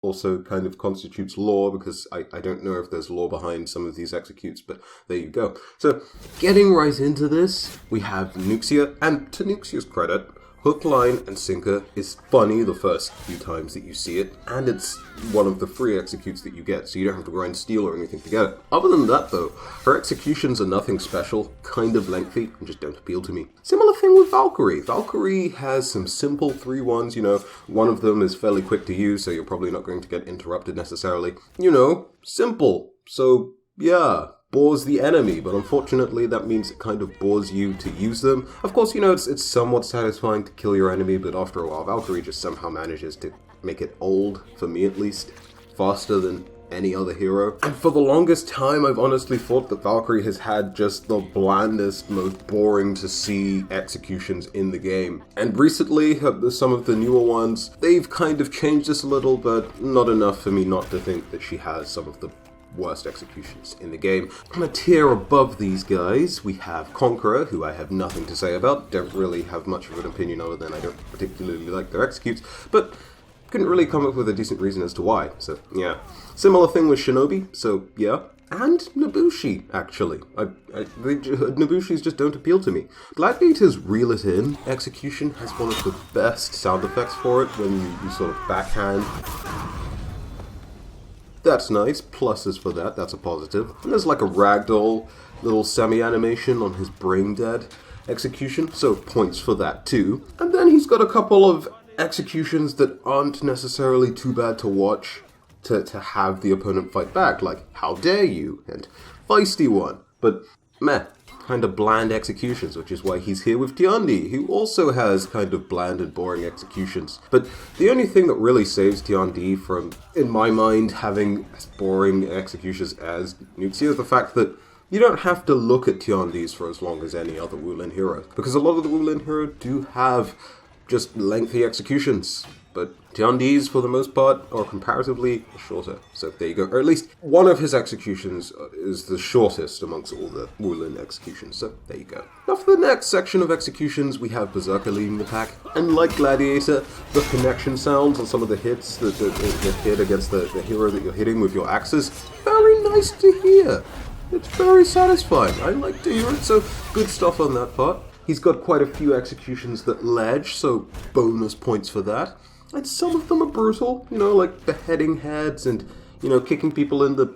also kind of constitutes lore, because I don't know if there's lore behind some of these executes, but there you go. So, getting right into this, we have Nuxia, and to Nuxia's credit, hook, line, and sinker is funny the first few times that you see it, and it's one of the free executes that you get, so you don't have to grind steel or anything to get it. Other than that though, her executions are nothing special, kind of lengthy, and just don't appeal to me. Similar thing with Valkyrie. Valkyrie has some simple 3-1s, one of them is fairly quick to use, so you're probably not going to get interrupted necessarily. Simple. So, yeah. Bores the enemy, but unfortunately that means it kind of bores you to use them. Of course, it's somewhat satisfying to kill your enemy, but after a while, Valkyrie just somehow manages to make it old, for me at least, faster than any other hero. And for the longest time, I've honestly thought that Valkyrie has had just the blandest, most boring to see executions in the game. And recently, some of the newer ones, they've kind of changed this a little, but not enough for me not to think that she has some of the worst executions in the game. On a tier above these guys, we have Conqueror, who I have nothing to say about. Don't really have much of an opinion other than I don't particularly like their executes, but couldn't really come up with a decent reason as to why, so yeah. Similar thing with Shinobi, so yeah. And Nobushi, actually. Nobushi's just don't appeal to me. Gladiator's Reel It In execution has one of the best sound effects for it when you sort of backhand. That's nice, pluses for that, that's a positive. And there's like a ragdoll little semi-animation on his brain dead execution, so points for that too. And then he's got a couple of executions that aren't necessarily too bad to watch to have the opponent fight back, like How Dare You and Feisty One, but meh. Kind of bland executions, which is why he's here with Tiandi, who also has kind of bland and boring executions. But the only thing that really saves Tiandi from, in my mind, having as boring executions as Nuxia is the fact that you don't have to look at Tiandi's for as long as any other Wulin hero, because a lot of the Wulin heroes do have just lengthy executions. But Tiandi's, for the most part, are comparatively shorter. So there you go. Or at least one of his executions is the shortest amongst all the Wulin executions. So there you go. Now for the next section of executions, we have Berserker leading the pack. And like Gladiator, the connection sounds on some of the hits that hit against the hero that you're hitting with your axes, very nice to hear. It's very satisfying. I like to hear it, so good stuff on that part. He's got quite a few executions that ledge, so bonus points for that. And some of them are brutal, like beheading heads and, kicking people in the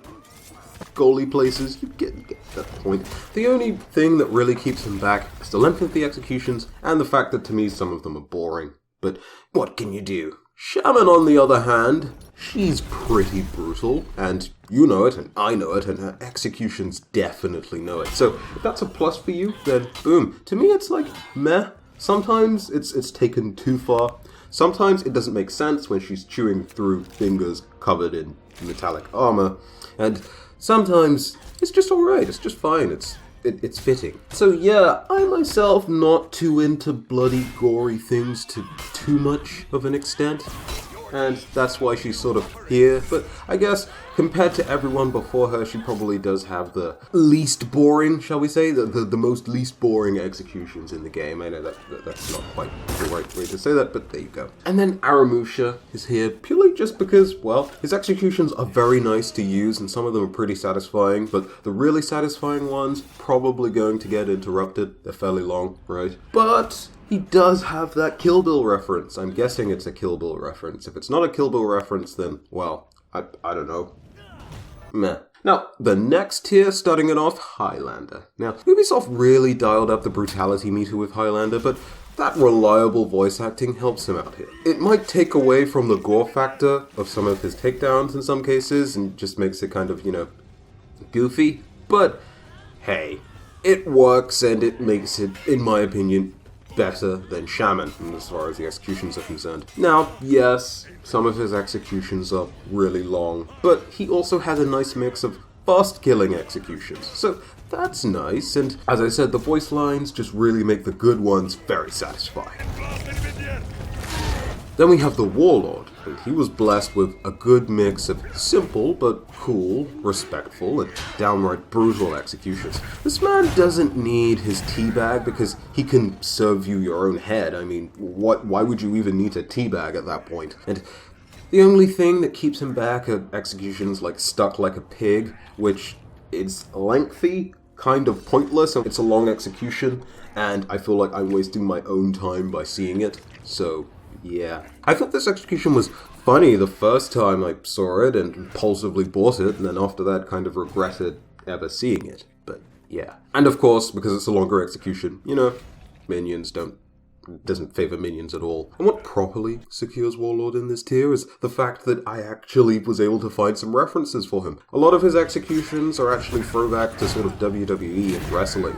goalie places. You get that point. The only thing that really keeps him back is the length of the executions and the fact that to me some of them are boring. But what can you do? Shaman, on the other hand, she's pretty brutal, and you know it, and I know it, and her executions definitely know it. So if that's a plus for you, then boom. To me, it's like meh. Sometimes it's taken too far. Sometimes it doesn't make sense when she's chewing through fingers covered in metallic armor, and sometimes it's just alright, it's just fine, it's fitting. So yeah, I myself not too into bloody gory things to too much of an extent, and that's why she's sort of here, but I guess compared to everyone before her, she probably does have the least boring, shall we say, the most least boring executions in the game. I know that's not quite the right way to say that, but there you go. And then Aramusha is here purely just because, well, his executions are very nice to use, and some of them are pretty satisfying, but the really satisfying ones probably going to get interrupted. They're fairly long, right? But he does have that Kill Bill reference. I'm guessing it's a Kill Bill reference. If it's not a Kill Bill reference, then, well, I don't know. Meh. Now, the next tier, starting it off, Highlander. Now, Ubisoft really dialed up the brutality meter with Highlander, but that reliable voice acting helps him out here. It might take away from the gore factor of some of his takedowns in some cases, and just makes it kind of, goofy, but hey, it works, and it makes it, in my opinion, better than Shaman, as far as the executions are concerned. Now, yes, some of his executions are really long, but he also has a nice mix of fast-killing executions, so that's nice, and as I said, the voice lines just really make the good ones very satisfying. Then we have the Warlord, and he was blessed with a good mix of simple but cool, respectful, and downright brutal executions. This man doesn't need his teabag because he can serve you your own head. I mean, why would you even need a teabag at that point? And The only thing that keeps him back are executions like Stuck Like a Pig, which is lengthy, kind of pointless. It's a long execution, and I feel like I'm wasting my own time by seeing it. So, yeah. I thought this execution was funny the first time I saw it and impulsively bought it, and then after that kind of regretted ever seeing it. But, yeah. And of course, because it's a longer execution, minions doesn't favor minions at all. And what properly secures Warlord in this tier is the fact that I actually was able to find some references for him. A lot of his executions are actually throwback to sort of WWE and wrestling.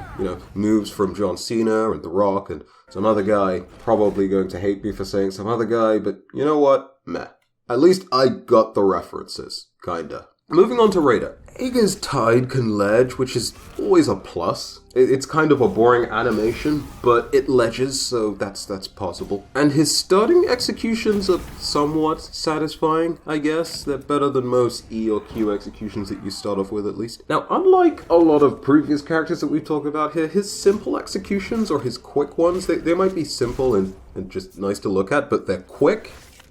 Moves from John Cena and The Rock and some other guy, probably going to hate me for saying some other guy, but you know what? Meh. At least I got the references. Kinda. Moving on to Raider. Aega's Tide can ledge, which is always a plus. It's kind of a boring animation, but it ledges, so that's possible. And his starting executions are somewhat satisfying, I guess. They're better than most E or Q executions that you start off with, at least. Now, unlike a lot of previous characters that we've talked about here, his simple executions, or his quick ones, they might be simple and just nice to look at, but they're quick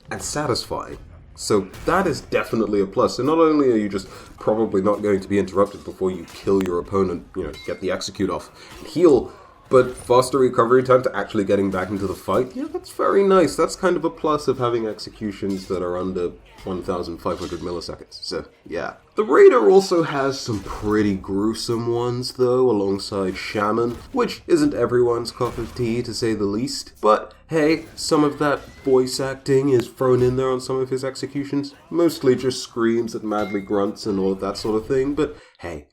and satisfying. So that is definitely a plus. So not only are you just probably not going to be interrupted before you kill your opponent, get the execute off and heal, but faster recovery time to actually getting back into the fight. Yeah, that's very nice. That's kind of a plus of having executions that are under 1,500 milliseconds. So, yeah. The Raider also has some pretty gruesome ones, though, alongside Shaman, which isn't everyone's cup of tea, to say the least. But, hey, some of that voice acting is thrown in there on some of his executions. Mostly just screams and madly grunts and all of that sort of thing, but hey,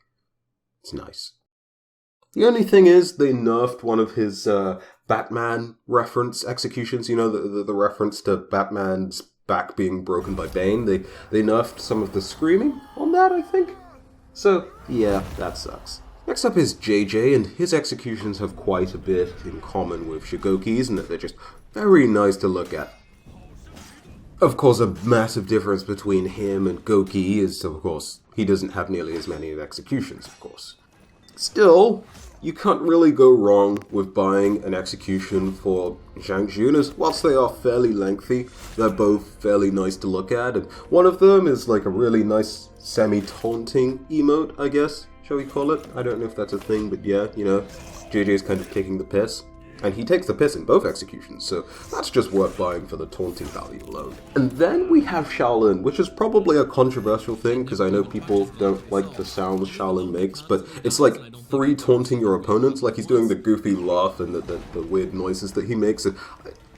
it's nice. The only thing is, they nerfed one of his Batman reference executions, the reference to Batman's back being broken by Bane. They nerfed some of the screaming on that, I think. So, yeah, that sucks. Next up is JJ, and his executions have quite a bit in common with Shigoki's, and that they're just very nice to look at. Of course, a massive difference between him and Goki is, of course, he doesn't have nearly as many executions, of course. Still, you can't really go wrong with buying an execution for Zhang Jun, as whilst they are fairly lengthy, they're both fairly nice to look at, and one of them is like a really nice semi-taunting emote, I guess, shall we call it? I don't know if that's a thing, but yeah, JJ's kind of taking the piss. And he takes the piss in both executions, so that's just worth buying for the taunting value alone. And then we have Shaolin, which is probably a controversial thing, because I know people don't like the sounds Shaolin makes, but it's like free taunting your opponents, like he's doing the goofy laugh and the weird noises that he makes. And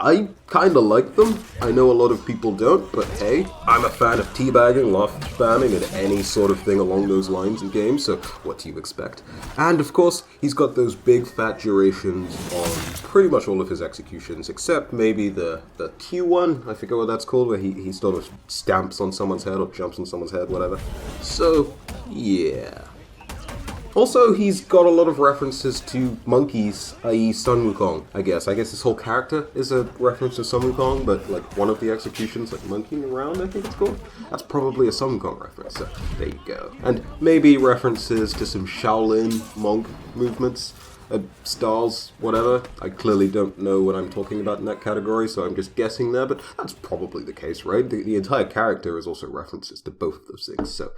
I kind of like them. I know a lot of people don't, but hey, I'm a fan of teabagging, laugh spamming, and any sort of thing along those lines in games, so what do you expect? And of course, he's got those big fat durations on pretty much all of his executions, except maybe the Q one, I forget what that's called, where he sort of stamps on someone's head or jumps on someone's head, whatever. So, yeah. Also, he's got a lot of references to monkeys, i.e. Sun Wukong, I guess. I guess his whole character is a reference to Sun Wukong, but like one of the executions, like monkeying around, I think it's called. That's probably a Sun Wukong reference, so there you go. And maybe references to some Shaolin monk movements, styles, whatever. I clearly don't know what I'm talking about in that category, so I'm just guessing there, but that's probably the case, right? The entire character is also references to both of those things, so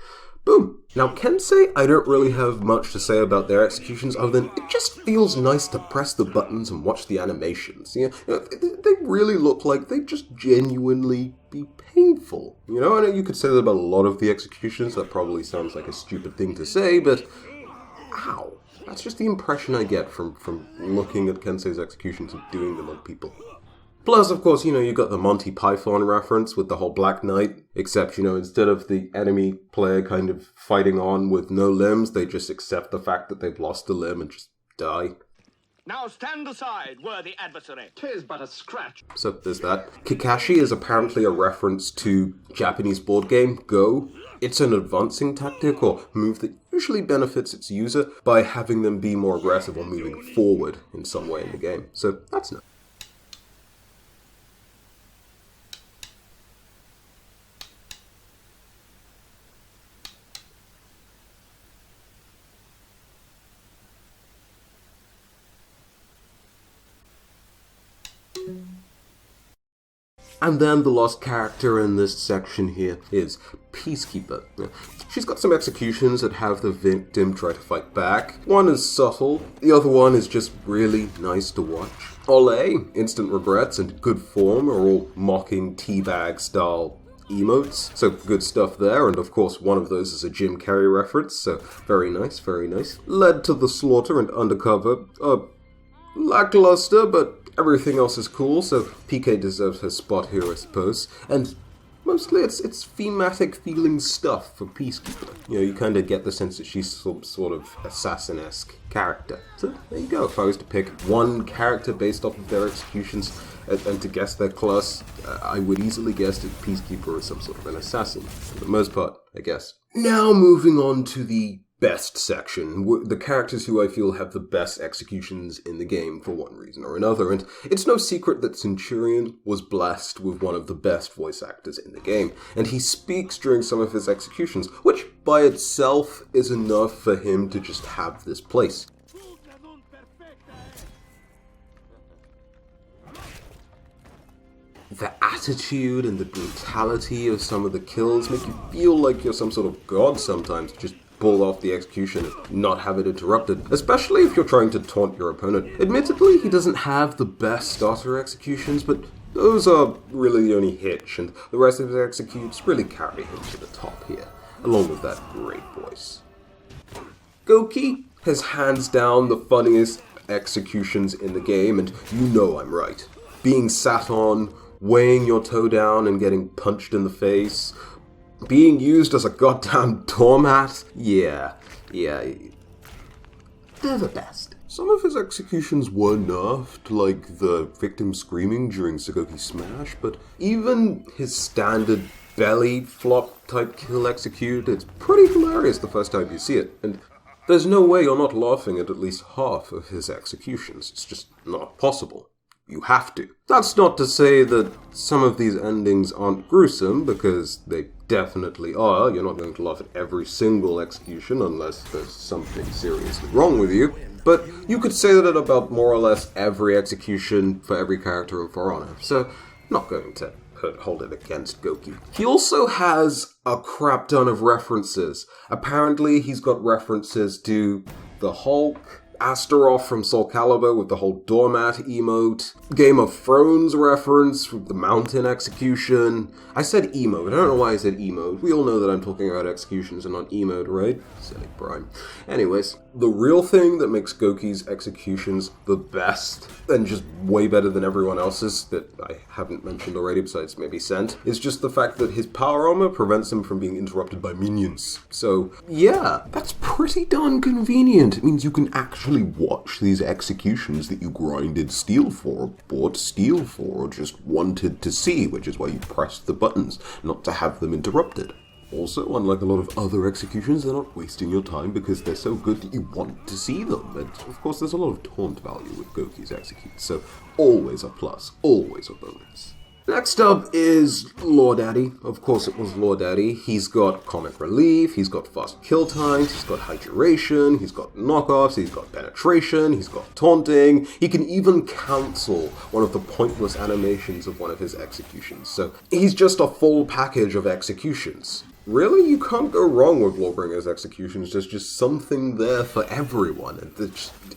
boom. Now, Kensei, I don't really have much to say about their executions other than it just feels nice to press the buttons and watch the animations. They really look like they just genuinely be painful. I know you could say that about a lot of the executions. That probably sounds like a stupid thing to say, but ow. That's just the impression I get from looking at Kensei's executions and doing them on people. Plus, of course, you got the Monty Python reference with the whole Black Knight, except, instead of the enemy player kind of fighting on with no limbs, they just accept the fact that they've lost a limb and just die. Now stand aside, worthy adversary. 'Tis but a scratch. So there's that. Kakashi is apparently a reference to Japanese board game Go. It's an advancing tactic or move that usually benefits its user by having them be more aggressive or moving forward in some way in the game. So that's nice. And then the last character in this section here is Peacekeeper. She's got some executions that have the victim try to fight back. One is subtle, the other one is just really nice to watch. Olé, Instant Regrets, and Good Form are all mocking teabag style emotes, so good stuff there, and of course one of those is a Jim Carrey reference, so very nice, very nice. Led to the Slaughter and Undercover, lackluster, but everything else is cool, so PK deserves her spot here, I suppose. And mostly it's thematic feeling stuff for Peacekeeper. You know, you kind of get the sense that she's some sort of assassin-esque character. So there you go. If I was to pick one character based off of their executions and to guess their class, I would easily guess that Peacekeeper is some sort of an assassin, for the most part, I guess. Now moving on to the best section, the characters who I feel have the best executions in the game for one reason or another, and it's no secret that Centurion was blessed with one of the best voice actors in the game, and he speaks during some of his executions, which by itself is enough for him to just have this place. The attitude and the brutality of some of the kills make you feel like you're some sort of god sometimes, just pull off the execution and not have it interrupted, especially if you're trying to taunt your opponent. Admittedly, he doesn't have the best starter executions, but those are really the only hitch, and the rest of his executes really carry him to the top here, along with that great voice. Gouki has hands down the funniest executions in the game, and you know I'm right. Being sat on, weighing your toe down and getting punched in the face, being used as a goddamn doormat? Yeah, they're the best. Some of his executions were nerfed, like the victim screaming during Sagoki Smash, but even his standard belly flop type kill execute, it's pretty hilarious the first time you see it, and there's no way you're not laughing at least half of his executions. It's just not possible. You have to. That's not to say that some of these endings aren't gruesome, because they definitely are. You're not going to laugh at every single execution unless there's something seriously wrong with you. But you could say that about more or less every execution for every character in For Honor, so I'm not going to hold it against Gouki. He also has a crap ton of references. Apparently he's got references to the Hulk, Astaroth from Soul Calibur with the whole doormat emote, Game of Thrones reference with the mountain execution. I said emote, I don't know why I said emote. We all know that I'm talking about executions and not emote, right? Silly Prime. Anyways, the real thing that makes Gouki's executions the best, and just way better than everyone else's that I haven't mentioned already besides maybe Sent, is just the fact that his power armor prevents him from being interrupted by minions. So, yeah, that's pretty darn convenient. It means you can actually watch these executions that you grinded steel for, bought steel for, or just wanted to see, which is why you pressed the buttons, not to have them interrupted. Also, unlike a lot of other executions, they're not wasting your time because they're so good that you want to see them. And of course, there's a lot of taunt value with Gouki's executes, so always a plus, always a bonus. Next up is Lord Addy. Of course it was Lord Addy. He's got comic relief, he's got fast kill times, he's got high duration, he's got knockoffs, he's got penetration, he's got taunting. He can even cancel one of the pointless animations of one of his executions. So he's just a full package of executions. Really, you can't go wrong with Lawbringer's executions. There's just something there for everyone.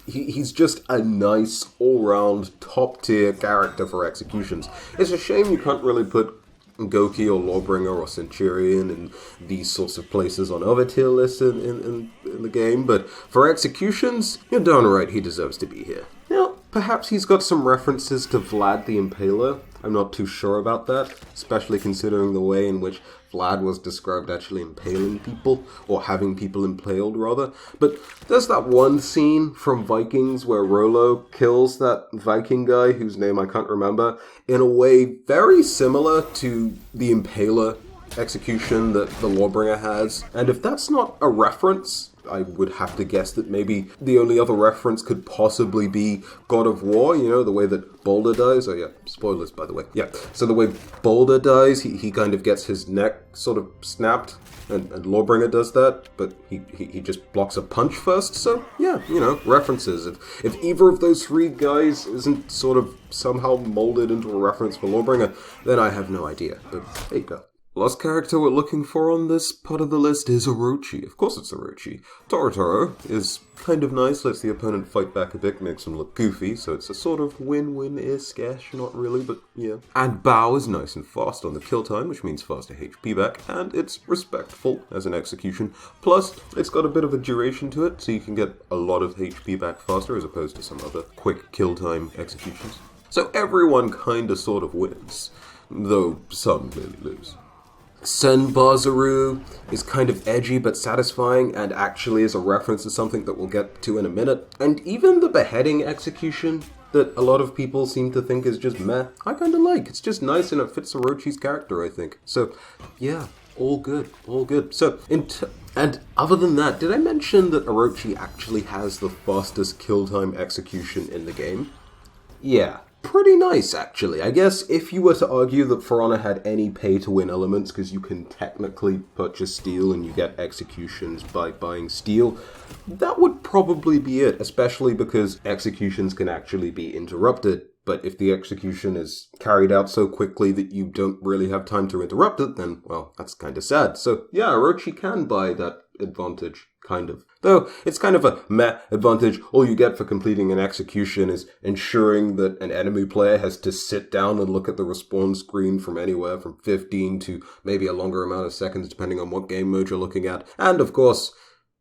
He's just a nice, all-round, top-tier character for executions. It's a shame you can't really put Gouki or Lawbringer or Centurion in these sorts of places on other tier lists in the game, but for executions, you're darn right he deserves to be here. Now, perhaps he's got some references to Vlad the Impaler. I'm not too sure about that, especially considering the way in which Vlad was described actually impaling people, or having people impaled rather. But there's that one scene from Vikings where Rollo kills that Viking guy whose name I can't remember in a way very similar to the Impaler execution that the Lawbringer has. And if that's not a reference, I would have to guess that maybe the only other reference could possibly be God of War, you know, the way that Baldur dies. Oh yeah, spoilers by the way. Yeah, so the way Baldur dies, he kind of gets his neck sort of snapped, and Lawbringer does that, but he just blocks a punch first, so yeah, you know, references. If either of those three guys isn't sort of somehow molded into a reference for Lawbringer, then I have no idea, but there you go. Last character we're looking for on this part of the list is Orochi. Of course it's Orochi. Torotoro is kind of nice, lets the opponent fight back a bit, makes him look goofy, so it's a sort of win-win-ish, not really, but yeah. And Bao is nice and fast on the kill time, which means faster HP back, and it's respectful as an execution. Plus, it's got a bit of a duration to it, so you can get a lot of HP back faster as opposed to some other quick kill time executions. So everyone kinda sort of wins, though some clearly lose. Senbazuru is kind of edgy but satisfying, and actually is a reference to something that we'll get to in a minute. And even the beheading execution that a lot of people seem to think is just meh, I kind of like. It's just nice and it fits Orochi's character, I think. So, yeah, all good, all good. So, and other than that, did I mention that Orochi actually has the fastest kill time execution in the game? Yeah. Pretty nice, actually. I guess if you were to argue that For Honor had any pay-to-win elements, because you can technically purchase steel and you get executions by buying steel, that would probably be it, especially because executions can actually be interrupted. But if the execution is carried out so quickly that you don't really have time to interrupt it, then, well, that's kind of sad. So, yeah, Orochi can buy that advantage, kind of. Though, it's kind of a meh advantage. All you get for completing an execution is ensuring that an enemy player has to sit down and look at the respawn screen from anywhere from 15 to maybe a longer amount of seconds, depending on what game mode you're looking at. And, of course,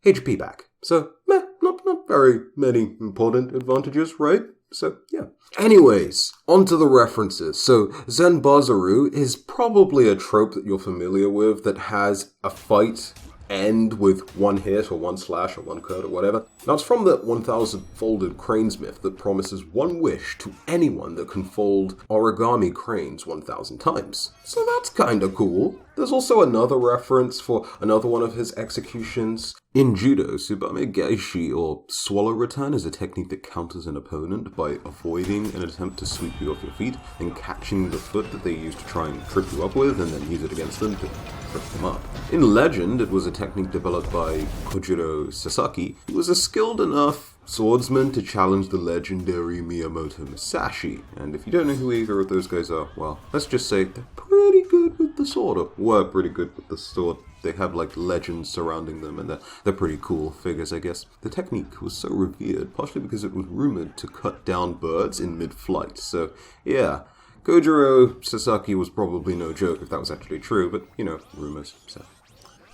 HP back. So, meh, not very many important advantages, right? So, yeah. Anyways, onto the references. So, Senbazuru is probably a trope that you're familiar with that has a fight end with one hit or one slash or one cut or whatever. Now, it's from the 1000 folded cranes myth that promises one wish to anyone that can fold origami cranes 1000 times. So that's kinda cool. There's also another reference for another one of his executions. In judo, Tsubame Gaishi, or swallow return, is a technique that counters an opponent by avoiding an attempt to sweep you off your feet and catching the foot that they use to try and trip you up with, and then use it against them to trip them up. In Legend, it was a technique developed by Kojiro Sasaki, who was a skilled enough swordsman to challenge the legendary Miyamoto Musashi. And if you don't know who either of those guys are, well, let's just say they're pretty good with the sword, or were pretty good with the sword. They have, like, legends surrounding them, and they're pretty cool figures, I guess. The technique was so revered, partially because it was rumored to cut down birds in mid-flight. So, yeah, Kojiro Sasaki was probably no joke if that was actually true, but, you know, rumors, so.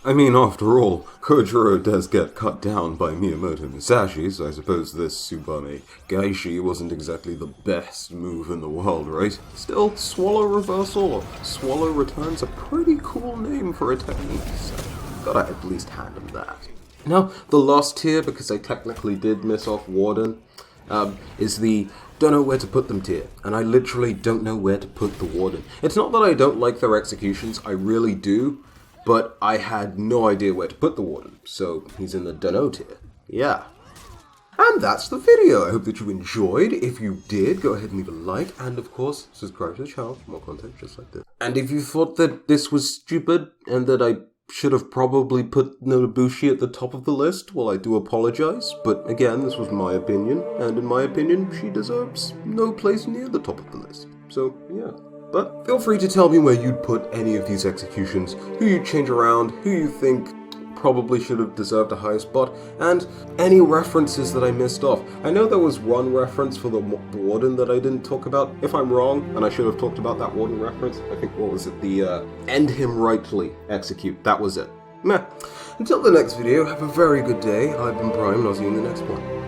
I mean, after all, Kojiro does get cut down by Miyamoto Musashi, so I suppose this Tsubame Gaishi wasn't exactly the best move in the world, right? Still, Swallow Reversal or Swallow Return's a pretty cool name for a technique, so gotta at least hand him that. Now, the last tier, because I technically did miss off Warden, is the don't know where to put them tier, and I literally don't know where to put the Warden. It's not that I don't like their executions, I really do, but I had no idea where to put the Warden, so he's in the dunno tier. Yeah. And that's the video. I hope that you enjoyed. If you did, go ahead and leave a like, and of course, subscribe to the channel for more content just like this. And if you thought that this was stupid, and that I should have probably put Nobushi at the top of the list, well, I do apologize, but again, this was my opinion, and in my opinion, she deserves no place near the top of the list. So, yeah. But feel free to tell me where you'd put any of these executions, who you'd change around, who you think probably should have deserved a higher spot, and any references that I missed off. I know there was one reference for the Warden that I didn't talk about. If I'm wrong, and I should have talked about that Warden reference, I think, what was it, the end him rightly execute. That was it. Meh. Until the next video, have a very good day. I've been Prime, and I'll see you in the next one.